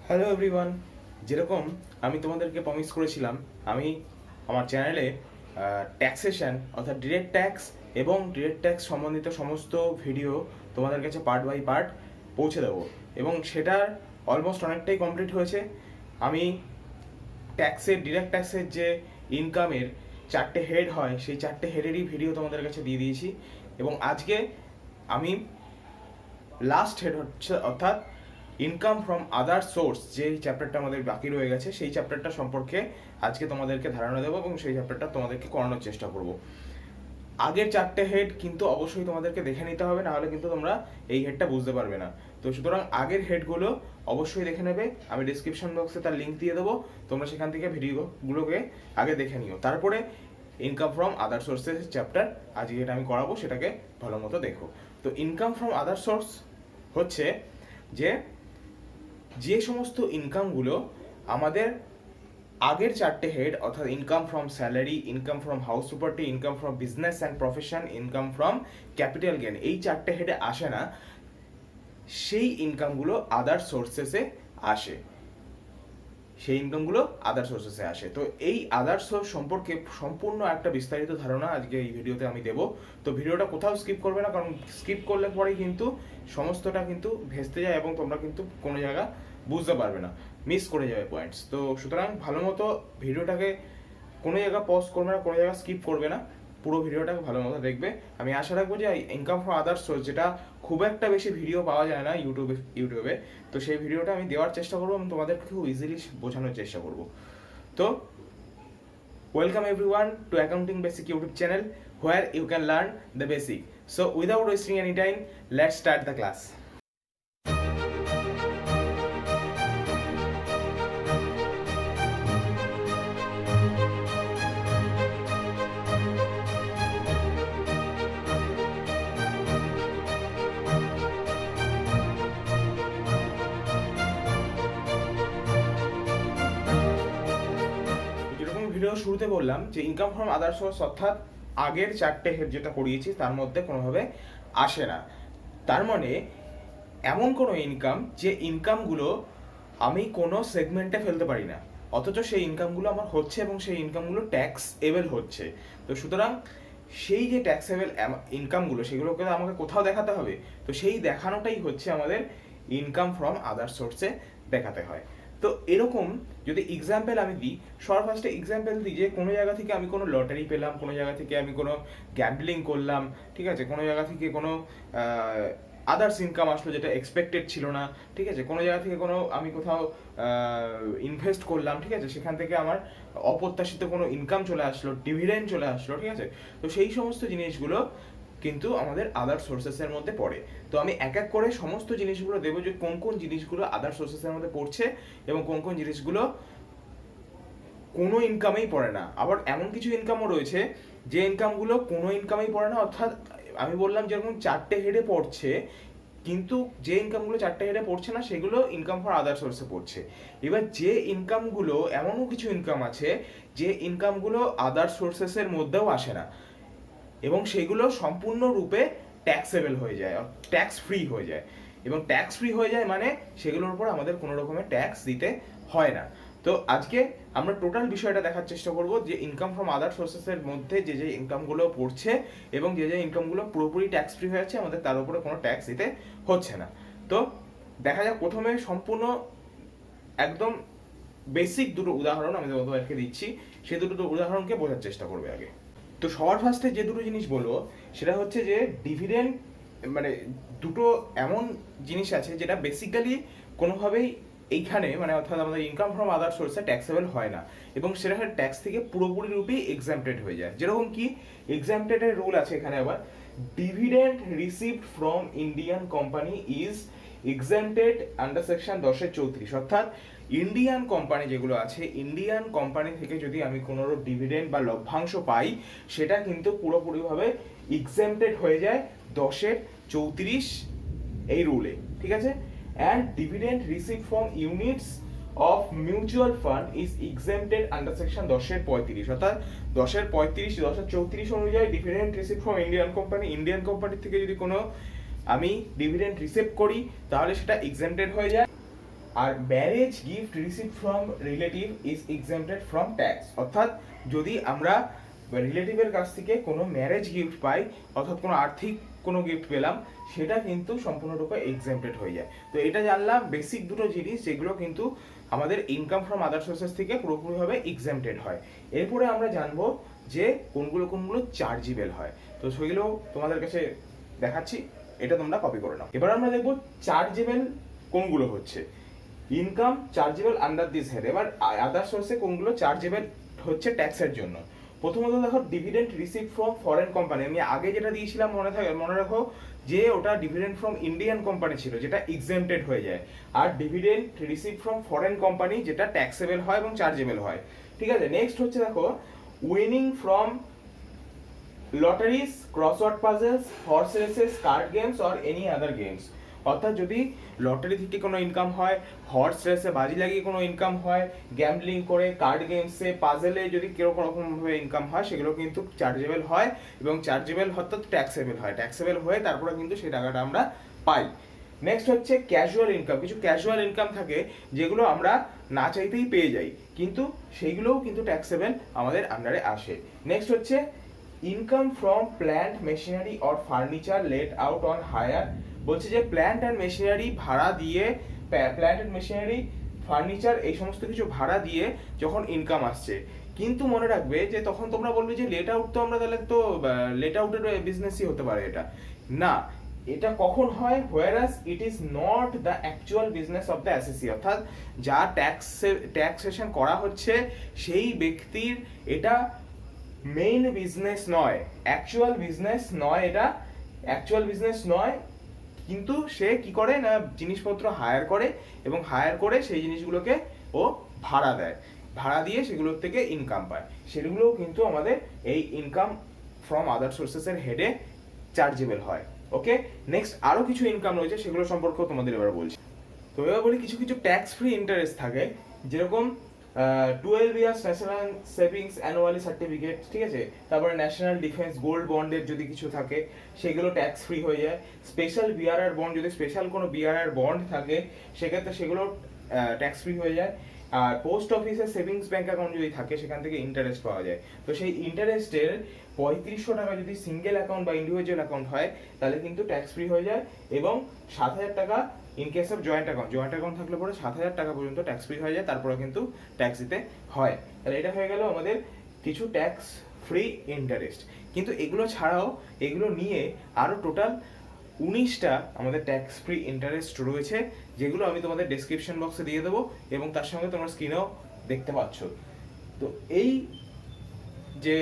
Hello everyone, যেরকম আমি তোমাদেরকে প্রমিস করেছিলাম আমি আমার চ্যানেলে ট্যাক্সেশন অর্থাৎ ডিরেক্ট ট্যাক্স এবং ডিরেক্ট ট্যাক্স সম্বন্ধিত সমস্ত ভিডিও তোমাদের কাছে পার্ট বাই পার্ট পৌঁছে দেবো এবং সেটার অলমোস্ট অনেকটাই কমপ্লিট হয়েছে। আমি ডিরেক্ট ট্যাক্সের যে ইনকামের 4টে হেড হয় সেই 4টে হেডেরই ভিডিও তোমাদের কাছে দিয়ে দিয়েছি এবং আজকে আমি লাস্ট হেড হচ্ছে অর্থাৎ ইনকাম ফ্রম আদার সোর্স যে চ্যাপ্টারটা আমাদের বাকি রয়ে গেছে সেই চ্যাপ্টারটা সম্পর্কে আজকে তোমাদেরকে ধারণা দেবো এবং সেই চ্যাপ্টারটা তোমাদেরকে করানোর চেষ্টা করব। আগের 4টে হেড কিন্তু অবশ্যই তোমাদেরকে দেখে নিতে হবে, নাহলে কিন্তু তোমরা এই হেডটা বুঝতে পারবে না। তো সুতরাং আগের হেডগুলো অবশ্যই দেখে নেবে, আমি ডিসক্রিপশন বক্সে তার লিঙ্ক দিয়ে দেবো, তোমরা সেখান থেকে ভিডিওগুলোকে আগে দেখে নিও। তারপরে ইনকাম ফ্রম আদার সোর্সের চ্যাপ্টার আজকে যেটা আমি করাবো সেটাকে ভালো মতো দেখো। তো ইনকাম ফ্রম আদার সোর্স হচ্ছে যে সমস্ত ইনকামগুলো আমাদের আগের 4টে হেড অর্থাৎ income from salary, income from house property, income from business and profession, income from capital gain, এই 4টে হেডে আসে না, সেই ইনকামগুলো আদার সোর্সেসে আসে। তো এই আদার সোর্স সম্পর্কে সম্পূর্ণ একটা বিস্তারিত ধারণা আজকে এই ভিডিওতে আমি দেবো। তো ভিডিওটা কোথাও স্কিপ করবে না, কারণ স্কিপ করলে পরেই কিন্তু সমস্তটা কিন্তু ভেস্তে যায় এবং তোমরা কিন্তু কোনো জায়গা বুঝতে পারবে না, মিস করে যাবে পয়েন্টস। তো সুতরাং ভালো মতো ভিডিওটাকে কোনো জায়গা পজ করবে না, কোনো জায়গা স্কিপ করবে না, পুরো ভিডিওটাকে ভালো মতো দেখবে। আমি আশা রাখবো যে ইনকাম ফ্রম আদার সোর্স, যেটা খুব একটা বেশি ভিডিও পাওয়া যায় না ইউটিউবে, তো সেই ভিডিওটা আমি দেওয়ার চেষ্টা করবো এবং তোমাদেরকে খুব ইজিলি বোঝানোর চেষ্টা করবো। তো welcome everyone to accounting basic YouTube channel where you can learn the basic. So without wasting any time, let's start the class. Video শুরুতে বললাম যে ইনকাম ফ্রম আদার সোর্স অর্থাৎ আগের 4টে হেড যেটা করিয়েছি তার মধ্যে কোনোভাবে আসে না। তার মানে এমন কোনো ইনকাম যে ইনকামগুলো আমি কোনো সেগমেন্টে ফেলতে পারি না, অথচ সেই ইনকামগুলো আমার হচ্ছে এবং সেই ইনকামগুলো ট্যাক্স এবেল হচ্ছে। তো সুতরাং সেই যে ট্যাক্সেবল ইনকামগুলো সেগুলোকে আমাকে কোথাও দেখাতে হবে, তো সেই দেখানোটাই হচ্ছে আমাদের ইনকাম ফ্রম আদার সোর্সে দেখাতে হয়। তো এরকম যদি এক্সাম্পল আমি দিই, সবার ফার্স্টে এক্সাম্পল দিই যে কোনো জায়গা থেকে আমি কোনো লটারি পেলাম, কোনো জায়গা থেকে আমি কোনো গ্যাম্বলিং করলাম, ঠিক আছে, কোনো জায়গা থেকে কোনো আদার্স ইনকাম আসলো যেটা এক্সপেক্টেড ছিল না, ঠিক আছে, কোনো জায়গা থেকে কোনো আমি কোথাও ইনভেস্ট করলাম, ঠিক আছে, সেখান থেকে আমার অপ্রত্যাশিত কোনো ইনকাম চলে আসলো, ডিভিডেন্ড চলে আসলো, ঠিক আছে। তো সেই সমস্ত জিনিসগুলো কিন্তু আমাদের আদার সোর্সেসের মধ্যে পড়ে। তো আমি এক এক করে সমস্ত জিনিসগুলো দেবো যে কোন কোন জিনিসগুলো আদার সোর্সেসের মধ্যে পড়ছে এবং কোন কোন জিনিসগুলো কোনো ইনকামেই পড়ে না। আবার এমন কিছু ইনকামও রয়েছে যে ইনকামগুলো কোনো ইনকামেই পড়ে না, অর্থাৎ আমি বললাম যেরকম 4টে হেডে পড়ছে, কিন্তু যে ইনকামগুলো 4টে হেডে পড়ছে না সেগুলো ইনকাম ফর আদার সোর্সে পড়ছে। এবার যে ইনকামগুলো, এমনও কিছু ইনকাম আছে যে ইনকামগুলো আদার সোর্সেসের মধ্যেও আসে না এবং সেগুলো সম্পূর্ণরূপে ট্যাক্সেবল হয়ে যায়, ট্যাক্স ফ্রি হয়ে যায়। এবং ট্যাক্স ফ্রি হয়ে যায় মানে সেগুলোর উপর আমাদের কোনো রকমের ট্যাক্স দিতে হয় না। তো আজকে আমরা টোটাল বিষয়টা দেখার চেষ্টা করব যে ইনকাম ফ্রম আদার সোর্সেসের মধ্যে যে যে ইনকামগুলো পড়ছে এবং যে যে ইনকামগুলো পুরোপুরি ট্যাক্স ফ্রি হয়ে যাচ্ছে, আমাদের তার উপরে কোনো ট্যাক্স দিতে হচ্ছে না। তো দেখা যাক, প্রথমে সম্পূর্ণ একদম বেসিক দুটো উদাহরণ আমি তোমাদেরকে দিচ্ছি, সেই দুটো উদাহরণকে বোঝার চেষ্টা করবে আগে। তো সবার ফার্স্টে যে দুটো জিনিস বলবো সেটা হচ্ছে যে ডিভিডেন্ড, মানে দুটো এমন জিনিস আছে যেটা বেসিক্যালি কোনোভাবেই এইখানে মানে অর্থাৎ আমাদের ইনকাম ফ্রম আদার সোর্সে ট্যাক্সেবল হয় না এবং সেটা ট্যাক্স থেকে পুরোপুরি রূপেই এক্সাম্পটেড হয়ে যায়। যেরকম কি এক্সাম্পটেডের রুল আছে এখানে, আবার dividend received from Indian company is এক্সাম্পটেড under section 10(34), অর্থাৎ ইন্ডিয়ান কোম্পানি যেগুলো আছে, ইন্ডিয়ান কোম্পানি থেকে যদি আমি কোনো ডিভিডেন্ড বা লভ্যাংশ পাই সেটা কিন্তু পুরোপুরিভাবে এক্সাম্পটেড হয়ে যায় 10(34) এই রুলে, ঠিক আছে। And dividend receive from units of mutual fund is এক্সাম্পটেড under section 10(35), অর্থাৎ 10(34) অনুযায়ী dividend receive from Indian company থেকে যদি কোনো আমি ডিভিডেন্ড রিসিভ করি তাহলে সেটা এক্সাম্পটেড হয়ে যায় আর marriage gift receive from relative is exempted from tax. অর্থাৎ যদি আমরা রিলেটিভের কাছ থেকে কোনো ম্যারেজ গিফট পাই, অর্থাৎ কোনো আর্থিক কোনো গিফট পেলাম, সেটা কিন্তু সম্পূর্ণরূপে এক্সাম্পটেড হয়ে যায়। তো এটা জানলাম বেসিক দুটো জিনিস যেগুলো কিন্তু আমাদের ইনকাম ফ্রম আদার সোর্সেস থেকে পুরোপুরিভাবে এক্সাম্পটেড হয়। এরপরে আমরা জানবো যে কোনগুলো চার্জেবল হয়। তো সেগুলো তোমাদের কাছে দেখাচ্ছি, এটা তোমরা কপি করে নাও। এবার আমরা দেখবো চার্জেবল কোনগুলো হচ্ছে। Income chargeable under this head. এবার আদার সোর্সে কোনগুলো চার্জেবল হচ্ছে ট্যাক্সের জন্য। প্রথমত দেখো dividend receive from foreign company. আমি আগে যেটা দিয়েছিলাম মনে রাখো যে ওটা ডিভিডেন্ড ফ্রম ইন্ডিয়ান কোম্পানি ছিল, যেটা এক্সাম্পটেড হয়ে যায়। আর dividend receive from foreign company যেটা ট্যাক্সেবল হয় এবং চার্জেবল হয়। ঠিক আছে, নেক্সট হচ্ছে দেখো winning from lotteries, crossword puzzles, horse races, card games or any other games. অর্থাৎ যদি লটারি থেকে কোনো ইনকাম হয়, হর্স রেসে বাজি লাগিয়ে কোনো ইনকাম হয়, গ্যাম্বলিং করে, কার্ড গেমসে, পাজেলে যদি কিরকম রকমভাবে ইনকাম হয়, সেগুলো কিন্তু চার্জেবল হয় এবং চার্জেবল অর্থাৎ ট্যাক্সেবল হয়। ট্যাক্সেবল হয়ে তারপরে কিন্তু সেই টাকাটা আমরা পাই। নেক্সট হচ্ছে ক্যাজুয়াল ইনকাম। কিছু ক্যাজুয়াল ইনকাম থাকে যেগুলো আমরা না চাইতেই পেয়ে যাই, কিন্তু সেইগুলোও কিন্তু ট্যাক্সেবল আমাদের আন্ডারে আসে। নেক্সট হচ্ছে income from plant, machinery or furniture let out on hire. বলছে যে প্ল্যান্ট অ্যান্ড মেশিনারি ভাড়া দিয়ে, প্ল্যান্ট অ্যান্ড মেশিনারি, ফার্নিচার, এই সমস্ত কিছু ভাড়া দিয়ে যখন ইনকাম আসছে। কিন্তু মনে রাখবে যে তখন তোমরা বলবে যে লেট আউট, তো আমরা তাহলে তো লেট আউটের বিজনেসই হতে পারে। এটা না, এটা কখন হয়? whereas it is not the actual business of the assessee। অর্থাৎ যা ট্যাক্সেশন করা হচ্ছে সেই ব্যক্তির এটা মেইন বিজনেস নয়, অ্যাকচুয়াল বিজনেস নয়, এটা অ্যাকচুয়াল বিজনেস নয়। কিন্তু সে কি করে না, জিনিসপত্র হায়ার করে এবং হায়ার করে সেই জিনিসগুলোকে ও ভাড়া দেয়, ভাড়া দিয়ে সেগুলোর থেকে ইনকাম পায়। সেগুলোও কিন্তু আমাদের এই ইনকাম ফ্রম আদার সোর্সেসের হেডে চার্জেবল হয়। ওকে, নেক্সট আরো কিছু ইনকাম রয়েছে, সেগুলো সম্পর্কেও তোমাদের এবার বলছি। তো এবার বলি কিছু কিছু ট্যাক্স ফ্রি ইন্টারেস্ট থাকে, যেরকম 12 years national savings annually certificate, ঠিক আছে। তারপরে ন্যাশনাল ডিফেন্স গোল্ড বন্ডের যদি কিছু থাকে সেগুলো ট্যাক্স ফ্রি হয়ে যায়। স্পেশাল বিআরআর বন্ড, যদি স্পেশাল কোনো বিআরআর বন্ড থাকে সেক্ষেত্রে সেগুলো ট্যাক্স ফ্রি হয়ে যায়। আর পোস্ট অফিসের সেভিংস ব্যাংক অ্যাকাউন্ট যদি থাকে সেখান থেকে ইন্টারেস্ট পাওয়া যায়। তো সেই ইন্টারেস্টের 3500 টাকা যদি সিঙ্গেল অ্যাকাউন্ট বা ইন্ডিভিজুয়াল অ্যাকাউন্ট হয় তাহলে কিন্তু ট্যাক্স ফ্রি হয়ে যায়। এবং 7000 টাকা in case of joint account থাকলে পরে 7000 টাকা পর্যন্ত ট্যাক্স ফ্রি হয়ে যায়, তারপরে কিন্তু ট্যাক্স দিতে হয়। তাহলে এটা হয়ে গেল আমাদের কিছু ট্যাক্স ফ্রি ইন্টারেস্ট। কিন্তু এগুলো ছাড়াও, এগুলো নিয়ে আরো টোটাল 19টা আমাদের ট্যাক্স ফ্রি ইন্টারেস্ট রয়েছে, যেগুলো আমি তোমাদের ডেসক্রিপশন বক্সে দিয়ে দেবো এবং তার সঙ্গে তোমরা স্ক্রিনেও দেখতে পাচ্ছ। তো এই যে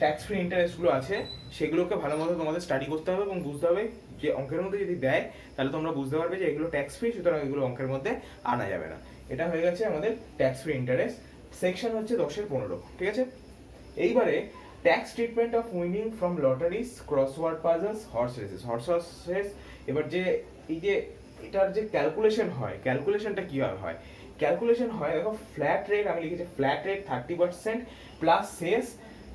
ট্যাক্স ফ্রি ইন্টারেস্টগুলো আছে সেগুলোকে ভালো মতো তোমাদের স্টাডি করতে হবে এবং বুঝতে হবে যে অঙ্কের মধ্যে যদি দেয় তাহলে তোমরা বুঝতে পারবে যে এগুলো ট্যাক্স ফ্রি, সুতরাং এগুলো অঙ্কের মধ্যে আনা যাবে না। এটা হয়ে গেছে আমাদের ট্যাক্স ফ্রি ইন্টারেস্ট। সেকশন হচ্ছে 10-15, ঠিক আছে। এইবারে tax treatment of winning from lotteries, crossword puzzles, horse races. এবার যে এই যে এটার যে ক্যালকুলেশন হয়, ক্যালকুলেশনটা কিভাবে হয়? ক্যালকুলেশন হয় দেখো, ফ্ল্যাট রেট, আমি লিখেছি flat rate 30% plus cess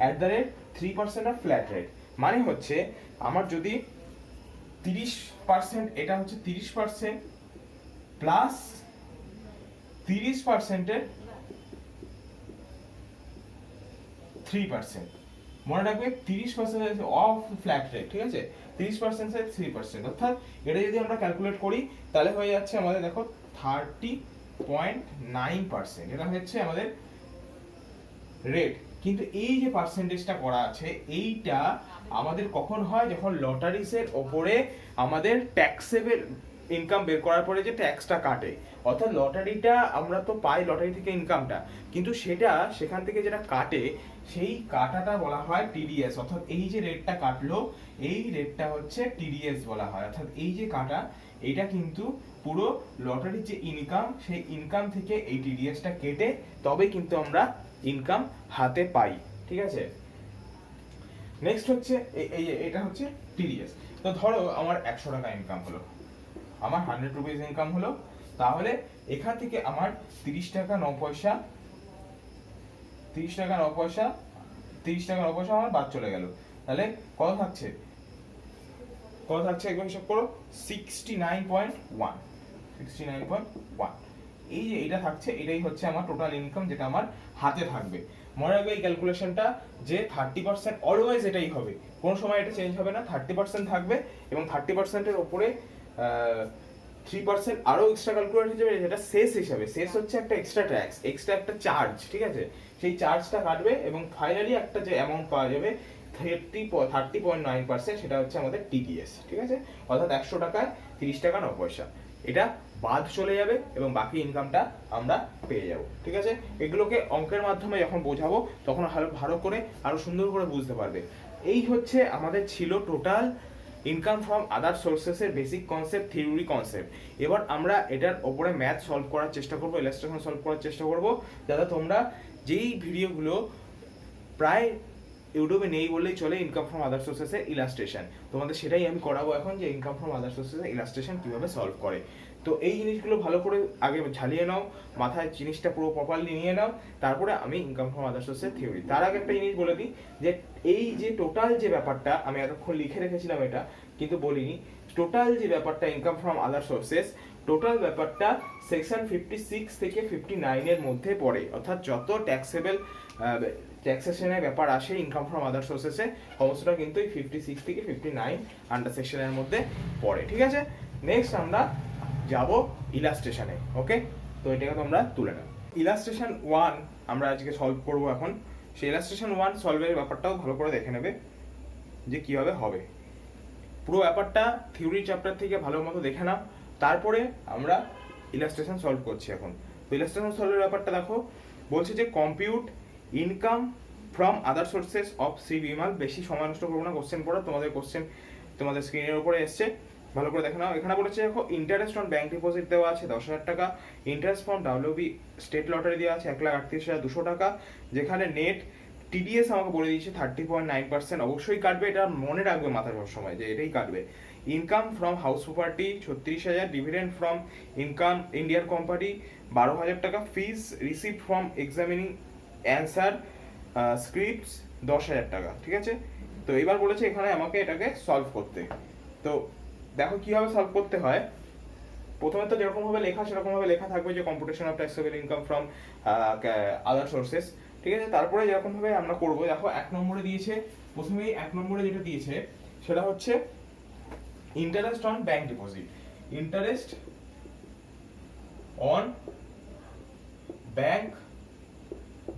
@3% of flat rate. মানে হচ্ছে আমার যদি 30%, এটা হচ্ছে 30% প্লাস 30%-এর 3%। মনে রাখবে 30% অফ ফ্ল্যাট রেট, ঠিক আছে, 30% 3%। অর্থাৎ এটা যদি আমরা ক্যালকুলেট করি তাহলে হয়ে যাচ্ছে আমাদের দেখো 30.9%। এটা হচ্ছে আমাদের রেট। কিন্তু এই যে পার্সেন্টেজটা করা আছে এইটা আমাদের কখন হয়? যখন লটারিসের ওপরে আমাদের ট্যাক্সেবল ইনকাম বের করার পরে যে ট্যাক্সটা কাটে। অর্থাৎ লটারিটা আমরা তো পাই লটারি থেকে ইনকামটা, কিন্তু সেটা সেখান থেকে যেটা কাটে সেই কাটাটা বলা হয় টিডিএস। অর্থাৎ এই যে রেটটা কাটলো এই রেটটা হচ্ছে টিডিএস বলা হয়। অর্থাৎ এই যে কাটা এটা কিন্তু পুরো লটারির যে ইনকাম সেই ইনকাম থেকে এই টিডিএসটা কেটে তবে কিন্তু আমরা ইনকাম হাতে পাই, ঠিক আছে। নেক্সট হচ্ছে এটা হচ্ছে টিডিএস। তো ধরো আমার 100 টাকা ইনকাম হলো, আমার 100 রুপিস ইনকাম হলো, তাহলে এখান থেকে আমার 30 টাকা 9 পয়সা আমার বাদ চলে গেল। তাহলে কত থাকছে একবার হিসাব করো, 69.1। এই যে এটা থাকছে, এটাই হচ্ছে আমার টোটাল ইনকাম যেটা আমার হাতে থাকবে। মনে রাখবে এই ক্যালকুলেশনটা যে 30% অলওয়েজ এটাই হবে, কোনো সময় এটা চেঞ্জ হবে না, 30% থাকবে এবং 30%-এর ওপরে 3% আরো এক্সট্রা ক্যালকুলেট হয়ে যাবে, যেটা শেষ হিসাবে। শেষ হচ্ছে একটা এক্সট্রা ট্যাক্স, এক্সট্রা একটা চার্জ, ঠিক আছে, সেই চার্জটা কাটবে এবং ফাইনালি একটা যে অ্যামাউন্ট পাওয়া যাবে 30.9%, সেটা হচ্ছে আমাদের টিডিএস, ঠিক আছে, অর্থাৎ 100 টাকায় 30 টাকা 9 পয়সা এটা বাদ চলে যাবে এবং বাকি ইনকামটা আমরা পেয়ে যাব, ঠিক আছে। এগুলোকে অঙ্কের মাধ্যমে যখন বোঝাবো তখন ভালো করে আরো সুন্দর করে বুঝতে পারবে। এই হচ্ছে আমাদের ছিল total income from other sources এর বেসিক কনসেপ্ট, থিওরি কনসেপ্ট। এবার আমরা এটার ওপরে ম্যাথ সলভ করার চেষ্টা করবো, ইলাস্ট্রেশন সলভ করার চেষ্টা করবো, যাতে তোমরা যেই ভিডিওগুলো প্রায় ইউটিউবে নেই বললেই চলে ইনকাম ফ্রম আদার সোর্সেস এর ইলাস্ট্রেশন, তোমাদের সেটাই আমি করাবো এখন, যে ইনকাম ফ্রম আদার সোর্সেস এর ইলাস্ট্রেশন কিভাবে সলভ করে। তো এই জিনিসগুলো ভালো করে আগে ঝালিয়ে নাও, মাথায় জিনিসটা পুরো প্রপারলি নিয়ে নাও, তারপরে আমি ইনকাম ফ্রম আদার সোর্সের থিওরি। তার আগে একটা জিনিস বলে দিই, যে এই যে টোটাল যে ব্যাপারটা আমি এতক্ষণ লিখে রেখেছিলাম এটা কিন্তু বলিনি, টোটাল যে ব্যাপারটা income from other sources, total ব্যাপারটা সেকশন 56 থেকে 59 এর মধ্যে পড়ে, অর্থাৎ যত ট্যাক্সেবল ট্যাক্সেশনের ব্যাপার আসে ইনকাম ফ্রম আদার সোর্সেসে, সমস্তটা কিন্তু এই 56 থেকে 59 আন্ডার সেকশনের মধ্যে পড়ে, ঠিক আছে। নেক্সট আমরা যাব ইলাস্ট্রেশনে, ওকে। তো এটাকে তোমরা তুলে নাও। ইলাস্ট্রেশন 1 আমরা আজকে সলভ করব এখন। সেই ইলাস্ট্রেশন 1 সলভের ব্যাপারটাও ভালো করে দেখে নেবে যে কিভাবে হবে। পুরো ব্যাপারটা থিওরি চ্যাপ্টার থেকে ভালো মতো দেখে নাও, তারপরে আমরা ইলাস্ট্রেশন সলভ করছি এখন। তো ইলাস্ট্রেশন সলভের ব্যাপারটা দেখো, বলছে যে compute income from other sources of Shri Bimal. বেশি সময় নষ্ট করবো না কোশ্চেন পড়া, তোমাদের কোশ্চেন তোমাদের স্ক্রিনের উপরে এসছে, ভালো করে দেখে নাও। এখানে বলেছে দেখো, ইন্টারেস্ট অন ব্যাংক ডিপোজিট দেওয়া আছে 10,000 টাকা, interest from WB state lottery দেওয়া আছে 1,38,200 টাকা, যেখানে নেট টিডিএস আমাকে বলে দিয়েছে 30.9%, অবশ্যই কাটবে, এটা মনে রাখবে মাথায় সবসময় যে এটাই কাটবে। Income from house property 36,000, dividend from income Indian company 12,000 টাকা, fees receive from examining answer scripts 10,000 টাকা, ঠিক আছে। তো এবার বলেছে এখানে আমাকে এটাকে সলভ করতে। তো দেখো কিভাবে সলভ করতে হয়। প্রথমে তো যেরকম ভাবে লেখা সেরকম ভাবে লেখা থাকবে, যে computation of taxable income from other sources, ঠিক আছে। তারপরে যেরকম ভাবে আমরা করব, দেখো 1 নম্বরে দিয়েছে, প্রথমেই 1 নম্বরে যেটা দিয়েছে সেটা হচ্ছে interest on bank deposit, interest on bank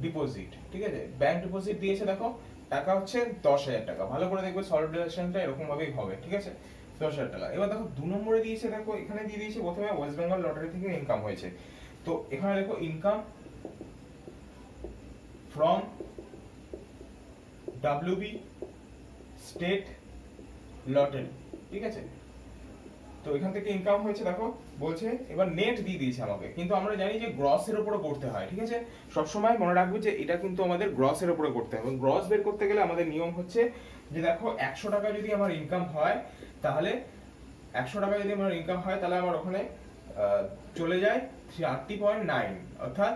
deposit, ঠিক আছে। ব্যাংক ডিপোজিট দিয়েছে, দেখো টাকা হচ্ছে 10,000 টাকা, ভালো করে দেখবে সলভ রিলেশনটা এরকম ভাবেই হবে, ঠিক আছে, 10,000 টাকা। এবার দেখো 2 নম্বরে দিয়েছে, দেখো এখানে দিয়ে দিয়েছে প্রথমে ওয়েস্ট বেঙ্গল লটারি থেকে ইনকাম হয়েছে, তো এখানে দেখো income from WB state lottery, ঠিক আছে। তো এখান থেকে ইনকাম হয়েছে, দেখো বলছে এবার নেট দিয়ে দিয়েছে আমাকে, কিন্তু আমরা জানি যে গ্রসের উপরে করতে হয়, ঠিক আছে। সবসময় মনে রাখবে যে এটা কিন্তু আমাদের গ্রসের উপরে করতে হবে। গ্রস বের করতে গেলে আমাদের নিয়ম হচ্ছে যে দেখো 100 টাকা যদি আমার ইনকাম হয়, তাহলে 100 টাকা যদি আমার ইনকাম হয়, তাহলে আমার ওখানে চলে যায় 30.9, অর্থাৎ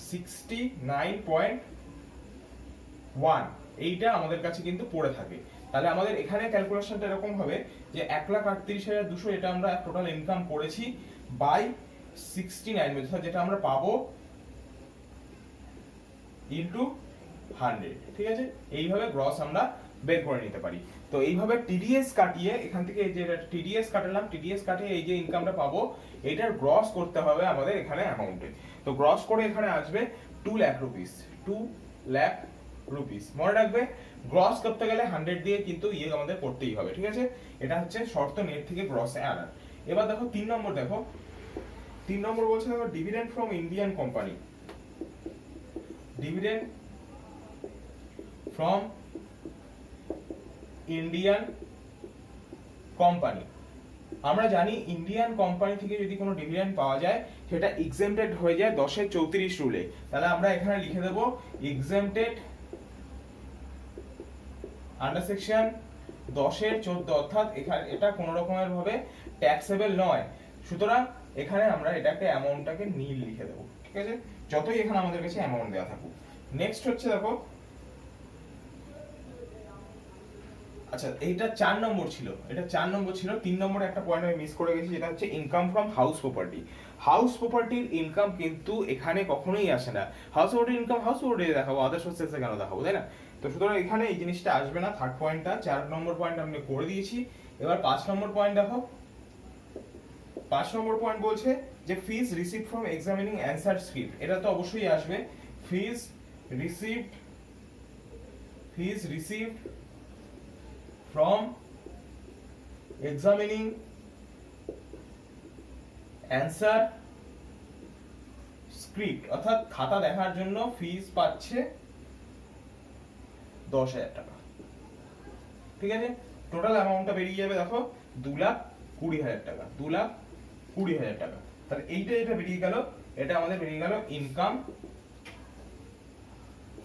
69.1, এইটা আমাদের কাছে কিন্তু পড়ে থাকে। তাহলে আমাদের এখানে ক্যালকুলেশনটা এরকম হবে যে 1,38,200 এটা আমরা টোটাল ইনকাম করেছি বাই 69, অর্থাৎ যেটা আমরা পাবো ইনটু 100, ঠিক আছে। এইভাবে গ্রস আমরা বের করে নিতে পারি। তো এইভাবে টিডিএস কাটিয়ে, এখান থেকে এই যে টিডিএস কাটালাম, টিডিএস কাটিয়ে এই যে ইনকামটা পাবো, এটার গ্রস করতে হবে আমাদের এখানে অ্যামাউন্টে। তো গ্রস করে এখানে আসবে 2 লাখ রুপিস, 2 লাখ রুপিস। মনে রাখবে গ্রস করতে গেলে 100 দিয়ে কিন্তু আমাদের করতেই হবে, ঠিক আছে। এটা হচ্ছে শর্ত নেট থেকে গ্রসে আনার। এবার দেখো 3 নম্বর, দেখো 3 নম্বর বলছে দেখো dividend from Indian company, dividend from Indian company. আমরা জানি ইন্ডিয়ান কোম্পানি থেকে যদি কোনো ডিভিডেন্ড পাওয়া যায় সেটা এক্সেম্পটেড হয়ে যায় 10-34 রুলে। তাহলে আমরা এখানে লিখে দেব এক্সেম্পটেড আন্ডার সেকশন 10-14, অর্থাৎ এখানে এটা কোনো রকমের ভাবে ট্যাক্সেবল নয়। সুতরাং এখানে আমরা এটাকে অ্যামাউন্টটাকে নীল লিখে দেব, ঠিক আছে, যতই এখানে আমাদের কাছে অ্যামাউন্ট দেওয়া থাকুক। নেক্সট হচ্ছে দেখো আচ্ছা এইটা 4 নম্বর ছিল, এটা 4 নম্বর ছিল। 3 নম্বরে একটা পয়েন্ট আমি মিস করে গেছি, যেটা হচ্ছে income from house property. House প্রপার্টির ইনকাম কিন্তু এখানে কখনোই আসে না। হাউস প্রপার্টির ইনকাম হাউস প্রপার্টি দেখাবো, আদার সোর্সেসে কেন দেখাবো, তাই না? তো সুতরাং এখানে এই জিনিসটা আসবে না। থার্ড পয়েন্টটা, 4 নম্বর পয়েন্ট আমি করে দিয়েছি। এবার 5 নম্বর পয়েন্ট দেখো। 5 নম্বর পয়েন্ট বলছে যে fees received from examining answer script. এটা তো অবশ্যই আসবে। Fees received from examining answer script, অর্থাৎ খাতা দেখার জন্য ফিস পাচ্ছে 10,000 টাকা। ঠিক আছে, টোটাল অ্যামাউন্টটা বেরিয়ে যাবে দেখো 2,20,000 টাকা, 2,20,000 টাকা। তাহলে এইটা যেটা বেরিয়ে গেল, এটা আমাদের বেরিয়ে গেল ইনকাম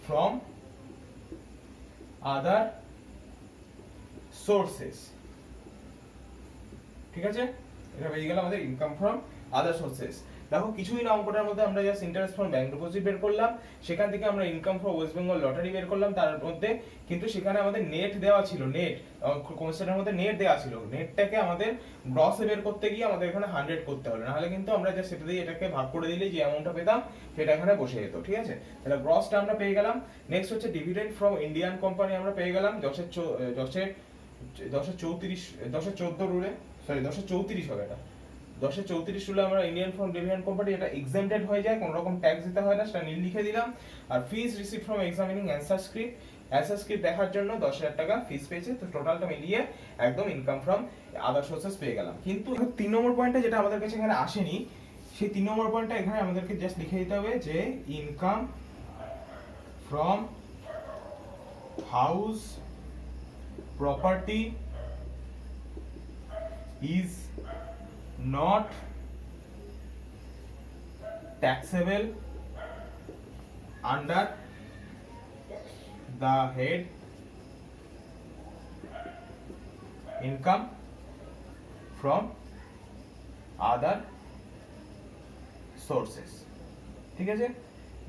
ফ্রম আদার সোর্সেস। ঠিক আছে, এটা বেরিয়ে গেল আমাদের ইনকাম ফ্রম আদার সোর্সেস। দেখো কিছুই না, অঙ্কটার মধ্যে আমরা just interest from bank deposit বের করলাম, সেখান থেকে আমরা income from West Bengal lottery বের করলাম তার মধ্যে, কিন্তু সেখানে আমাদের নেট দেওয়া ছিল, নেট কোশ্চেনের মধ্যে নেট দেওয়া ছিল। নেটটাকে আমাদের গ্রসে বের করতে গিয়ে আমাদের এখানে 100 করতে হলো, নাহলে কিন্তু আমরা জাস্ট সেটা দিয়ে এটাকে ভাগ করে দিলে যে অ্যামাউন্টটা পেতাম সেটা এখানে বসে যেত। ঠিক আছে, তাহলে গ্রসটা আমরা পেয়ে গেলাম। নেক্সট হচ্ছে ডিভিডেন্ড ফ্রম ইন্ডিয়ান কোম্পানি আমরা পেয়ে গেলাম 10-14 রুলে, সরি 10-34 হবে, এটা 10-34 রুলে আমরা ইন্ডিয়ান ফ্রম ডিভিডেন্ড কোম্পানি, এটা এক্সামটেড হয়ে যায়, কোনো রকম ট্যাক্স দিতে হয় না, সেটা নীল লিখে দিলাম। আর fees receive from examining answer script দেখার জন্য 10,000 টাকা ফিস পেয়েছে। তো টোটালটা মিলিয়ে একদম ইনকাম ফ্রম আদার সোর্সেস পেয়ে গেলাম। কিন্তু 3 নম্বর পয়েন্টটা যেটা আমাদের কাছে এখানে আসেনি, সেই 3 নম্বর পয়েন্টটা এখানে আমাদেরকে জাস্ট লিখে দিতে হবে যে income from house property is not taxable under the head income from other sources। ঠিক আছে,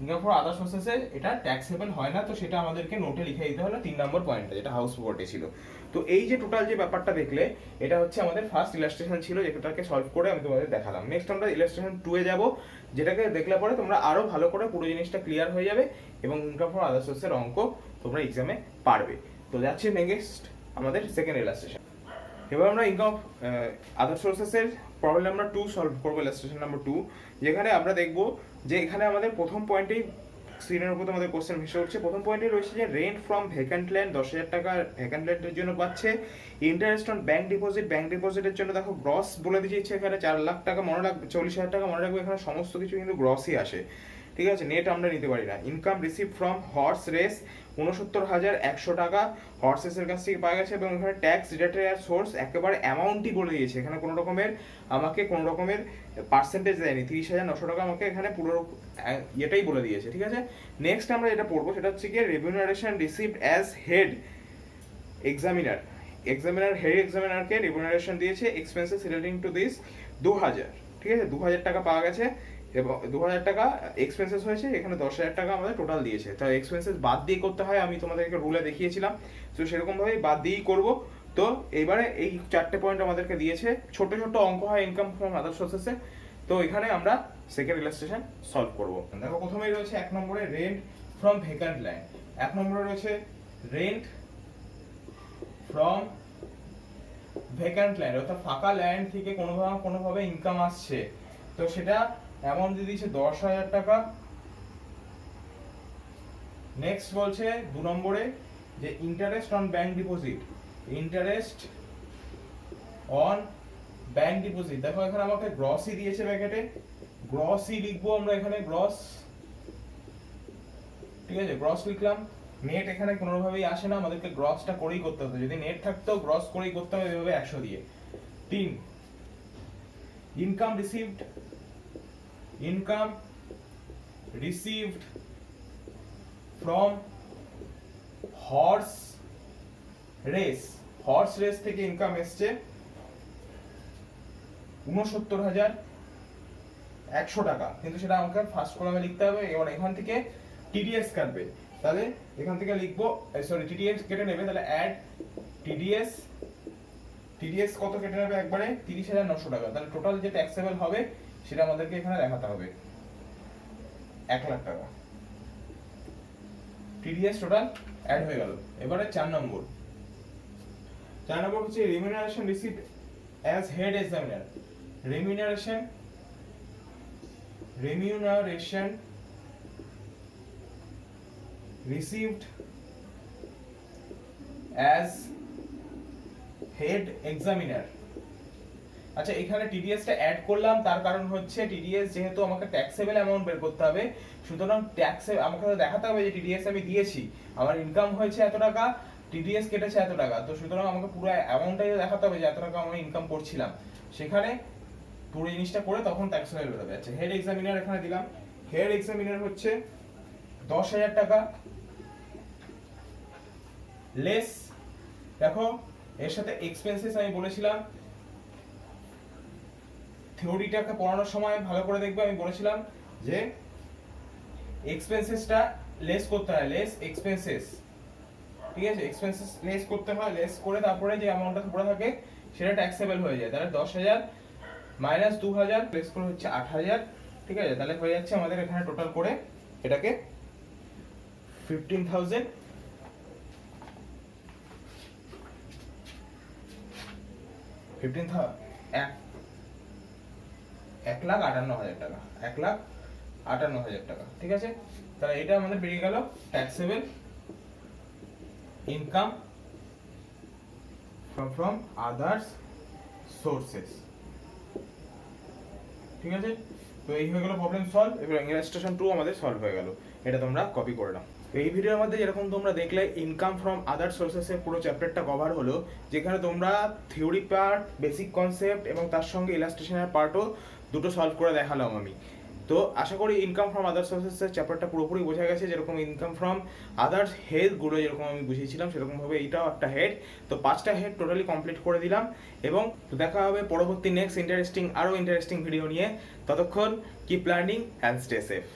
ইনকাম ফর আদার সোর্সেসে এটা ট্যাক্সেবল হয় না, তো সেটা আমাদেরকে নোটে লিখে দিতে হলো 3 নম্বর পয়েন্টটা, যেটা হাউস প্রপার্টি ছিল। তো এই যে টোটাল যে ব্যাপারটা দেখলে, এটা হচ্ছে আমাদের ফার্স্ট ইলাস্ট্রেশন ছিল, যেটাকে সলভ করে আমি তোমাদের দেখালাম। নেক্সট আমরা ইলাস্ট্রেশন 2 এ যাব, যেটাকে দেখলে পরে তোমরা আরো ভালো করে পুরো জিনিসটা ক্লিয়ার হয়ে যাবে এবং ইনকাম ফর আদার সোর্সের অঙ্ক তোমরা এক্সামে পারবে। তো যাচ্ছে নেক্সট আমাদের সেকেন্ড ইলাস্ট্রেশন। এবার আমরা ইনকাম আদার সোর্সেসের প্রবলেম নাম্বার 2 সলভ করবো, ইলাস্ট্রেশন নাম্বার 2, যেখানে আমরা দেখব যে এখানে আমাদের প্রথম পয়েন্টেই স্ক্রিনের উপর আমাদের কোশ্চেন ভেসে উঠছে। প্রথম পয়েন্টে রয়েছে যে রেন্ট ফ্রম ভ্যাকান্ট ল্যান্ড 10,000 টাকা ভ্যাকান্ট ল্যান্ডের জন্য পাচ্ছে। ইন্টারেস্ট অন ব্যাংক ডিপোজিটের জন্য দেখো গ্রস বলে দিয়েছে এখানে 4 লাখ টাকা, মনে রাখবে 40,000 টাকা মনে রাখবে, এখানে সমস্ত কিছু কিন্তু গ্রসই আসে। ঠিক আছে, নেট আমরা নিতে পারি না। Income receive from horse race 69,100 টাকা হর্স রেসের কাছ থেকে পাওয়া গেছে, এবং এখানে ট্যাক্স ডিডাক্টেড সোর্স একেবারে অ্যামাউন্টই বলে দিয়েছে, এখানে কোনো রকমের আমাকে কোনো রকমের পার্সেন্টেজ দেয়নি। 30,900 টাকা আমাকে এখানে পুরো এটাই বলে দিয়েছে। ঠিক আছে, নেক্সট আমরা যেটা পড়বো সেটা হচ্ছে কি remuneration received as head examiner. Head এক্সামিনারকে রিভিনিউরেশন দিয়েছে এক্সপেন্সেস রিলেটিং টু দিস 2,000। ঠিক আছে, 2,000 টাকা পাওয়া গেছে এবং 2,000 টাকা এক্সপেন্সেস হয়েছে, এখানে 10,000 টাকা আমাদের টোটাল দিয়েছে। তো এক্সপেন্সেস বাদ দিয়ে করতে হয়, আমি তোমাদেরকে রুলে দেখিয়েছিলাম, তো সেরকমভাবেই বাদ দিয়েই করবো। তো এবারে এই 4টে পয়েন্ট আমাদেরকে দিয়েছে, ছোট ছোট অঙ্ক হয় ইনকাম ফ্রম আদার সোর্সেসে। তো এখানে আমরা সেকেন্ড ইলাস্ট্রেশন সলভ করবো। দেখো প্রথমেই রয়েছে 1 নম্বরে রেন্ট ফ্রম ভ্যাকান্ট ল্যান্ড, 1 নম্বরে রয়েছে রেন্ট ফ্রম ভ্যাকান্ট ল্যান্ড, অর্থাৎ ফাঁকা ল্যান্ড থেকে কোনোভাবে ইনকাম আসছে, তো সেটা অ্যামাউন্ট দিয়ে দিয়েছে 10,000 টাকা। নেক্সট বলছে 2 নম্বরে যে interest on bank deposit, interest on bank deposit, দেখো এখানে আমাকে গ্রসই দিয়েছে, ব্র্যাকেটে গ্রসই লিখবো আমরা এখানে, গ্রস। ঠিক আছে, গ্রস লিখলাম। নেট এখানে কোনোভাবেই আসে না, আমাদেরকে গ্রসটা করেই করতে হতো, যদি নেট থাকতো গ্রস করেই করতে হবে এভাবে 100 দিয়ে। 3 income received from horse race থেকে ইনকাম এসছে 69,100 টাকা, কিন্তু সেটা আমাকে ফার্স্ট কলামে লিখতে হবে। এবার এখান থেকে টিডিএস কাটবে, তাহলে এখান থেকে লিখবো, সরি টিডিএস কেটে নেবে, তাহলে অ্যাড টিডিএস, টিডিএস কত কেটে নেবে একবারে 30,900 টাকা। তাহলে টোটাল যে ট্যাক্সেবল হবে সেটা আমাদেরকে এখানে দেখাতে হবে 1 লাখ টাকা। টিডিএস টোটাল অ্যাড হয়ে গেল। এবারে 4 নম্বর হচ্ছে remuneration received as head examiner. Remuneration received as head examiner। আচ্ছা এখানে টিডিএস টা অ্যাড করলাম, তার কারণ হচ্ছে টিডিএস যেহেতু আমাকে ট্যাক্সেবল অ্যামাউন্ট বের করতে হবে, সুতরাং ট্যাক্সে আমাকে দেখাতে হবে যে টিডিএস আমি দিয়েছি, আমার ইনকাম হয়েছে এত টাকা, টিডিএস কেটেছে এত টাকা, তো সুতরাং আমাকে পুরো অ্যামাউন্টটাই দেখাতে হবে যে এত টাকা আমি ইনকাম করছিলাম, সেখানে পুরো জিনিসটা করে তখন ট্যাক্সেবল বেরোবে। আচ্ছা হেড এক্সামিনার এখানে দিলাম, হেড এক্সামিনার হচ্ছে 10,000 টাকা লেস। দেখো এর সাথে এক্সপেন্সেস আমি বলেছিলাম, থিওরিটাকে পড়ানোর সময় ভালো করে দেখবে, আমি বলেছিলাম যে এক্সপেন্সেসটা লেস করতে হয়, লেস এক্সপেন্সেস, ঠিক আছে, এক্সপেন্সেস লেস করতে হয়, লেস করে তারপরে যে অ্যামাউন্টটা পড়ে থাকে সেটা ট্যাক্সেবল হয়ে যায়। তাহলে 10,000 মাইনাস 2,000 প্লাস করে হচ্ছে 8,000, ঠিক আছে, তাহলে হয়ে যাচ্ছে আমাদের এখানে টোটাল করে এটাকে 15,000 1,58,000 টাকা, 1,58,000 টাকা, ঠিক আছে। তাহলে এটা আমাদের বেরিয়ে গেল taxable income from others sources, ঠিক আছে। তো এই হয়ে গেল প্রবলেম সলভ। এবার ইলাস্ট্রেশন 2 আমাদের সলভ হয়ে গেল, এটা তোমরা কপি করে নাও। এই ভিডিওর মধ্যে যেরকম তোমরা দেখলে ইনকাম ফ্রম আদার সোর্সেস এর পুরো চ্যাপ্টারটা কভার হলো, যেখানে তোমরা থিওরি পার্ট, বেসিক কনসেপ্ট এবং তার সঙ্গে ইলাস্ট্রেশনের পার্টও দুটো সলভ করে দেখালাম আমি। তো আশা করি ইনকাম ফ্রম আদার সোর্সেস এর চ্যাপ্টারটা পুরোপুরি বোঝা গেছে। যেরকম ইনকাম ফ্রম আদার্স হেডগুলো যেরকম আমি বুঝিয়েছিলাম সেরকমভাবে এইটাও একটা হেড। তো 5টা হেড টোটালি কমপ্লিট করে দিলাম, এবং দেখা হবে পরবর্তী নেক্সট আরও ইন্টারেস্টিং ভিডিও নিয়ে। ততক্ষণ keep learning and stay safe.